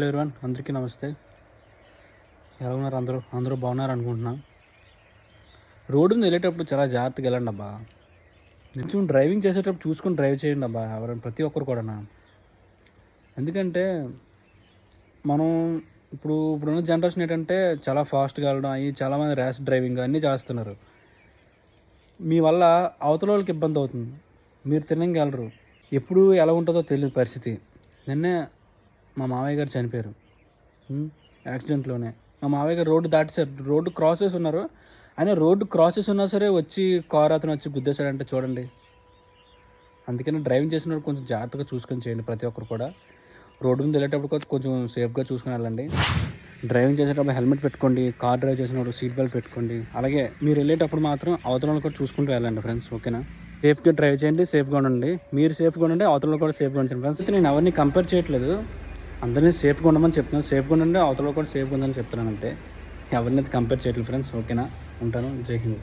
Hello everyone, అందరికీ నమస్తే. ఎలా ఉన్నారు? అందరూ బాగున్నారు అనుకుంటున్నాం. రోడ్డు మీద వెళ్ళేటప్పుడు చాలా జాగ్రత్తగా వెళ్ళండి అబ్బా. కొంచెం డ్రైవింగ్ చేసేటప్పుడు చూసుకొని డ్రైవ్ చేయండి అబ్బా, ఎవరైనా ప్రతి ఒక్కరు కూడా. ఎందుకంటే మనం ఇప్పుడున్న జనరేషన్ ఏంటంటే చాలా ఫాస్ట్గా వెళ్ళడం అవి, చాలామంది ర్యాష్ డ్రైవింగ్ అన్నీ చేస్తున్నారు. మీ వల్ల అవతల వాళ్ళకి ఇబ్బంది అవుతుంది, మీరు తినంగా వెళ్ళరు. ఎప్పుడు ఎలా ఉంటుందో తెలియని పరిస్థితి. నిన్నే మా మామయ్య గారు చనిపోయారు యాక్సిడెంట్లోనే. మా మామయ్య గారు రోడ్డు దాటేశారు, రోడ్డు క్రాస్ చేసి ఉన్నారు. ఆయన రోడ్డు క్రాస్ చేసి ఉన్నా సరే వచ్చి కారు అతను వచ్చి గుద్దేశాడంటే చూడండి. అందుకని డ్రైవింగ్ చేసినప్పుడు కొంచెం జాగ్రత్తగా చూసుకొని చేయండి ప్రతి ఒక్కరు కూడా. రోడ్డు మీద వెళ్ళేటప్పుడు కొంచెం సేఫ్గా చూసుకుని వెళ్ళండి. డ్రైవింగ్ చేసేటప్పుడు హెల్మెట్ పెట్టుకోండి, కార్ డ్రైవ్ చేసినప్పుడు సీట్ బెల్ట్ పెట్టుకోండి. అలాగే మీరు వెళ్ళేటప్పుడు మాత్రం అవతల కూడా చూసుకుంటూ వెళ్ళండి ఫ్రెండ్స్, ఓకేనా? సేఫ్గా డ్రైవ్ చేయండి, సేఫ్గా ఉండండి. మీరు సేఫ్గా ఉండండి, అవతల కూడా సేఫ్గా ఉంచండి ఫ్రెండ్స్. అయితే నేను ఎవరిని కంపేర్ చేయట్లేదు, అందరినీ సేఫ్గా ఉండమని చెప్తున్నాను. సేఫ్గా ఉండండి, అవతల కూడా సేఫ్గా ఉందని చెప్తున్నాను అంతే. ఎవరిని కంపేర్ చేయట్లేదు ఫ్రెండ్స్, ఓకేనా? ఉంటాను. జై హింద్.